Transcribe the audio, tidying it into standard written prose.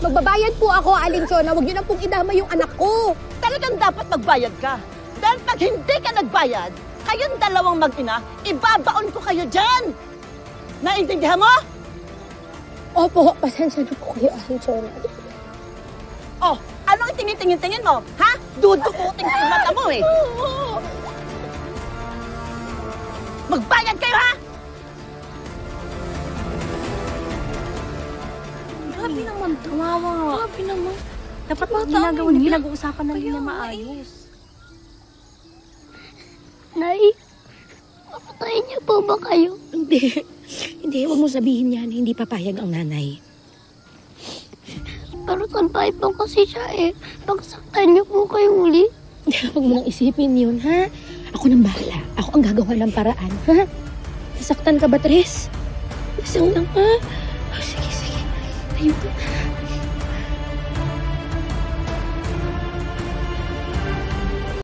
Magbabayad po ako, Aling Chona. Huwag niyo na pong idama yung anak ko. Talagang dapat magbayad ka. Dahil pag hindi ka nagbayad, kayong dalawang mag-ina, ibabaon ko kayo dyan! Naintindihan mo? Opo, pasensya na po kayo, Aling Chona. Oh, anong tingin-tingin mo? Ha? Dudukutin ko yung mata mo eh. Magbayad kayo, ha? Grabe naman, tumawa. Grabe naman. Dapat ginagawa niya, pinag-uusapan na nila maayos. Nay, papatayin niyo po ba kayo? Hindi. Hindi, huwag mo sabihin yan. Hindi papayag ang nanay. Pero tanpay po kasi siya eh. Pagsaktan niyo po kayo uli. Huwag mo nang isipin yun, ha? Ako nang bahala. Ako ang gagawa ng paraan, ha? Nasaktan ka ba, Tres? Isang lang, ha?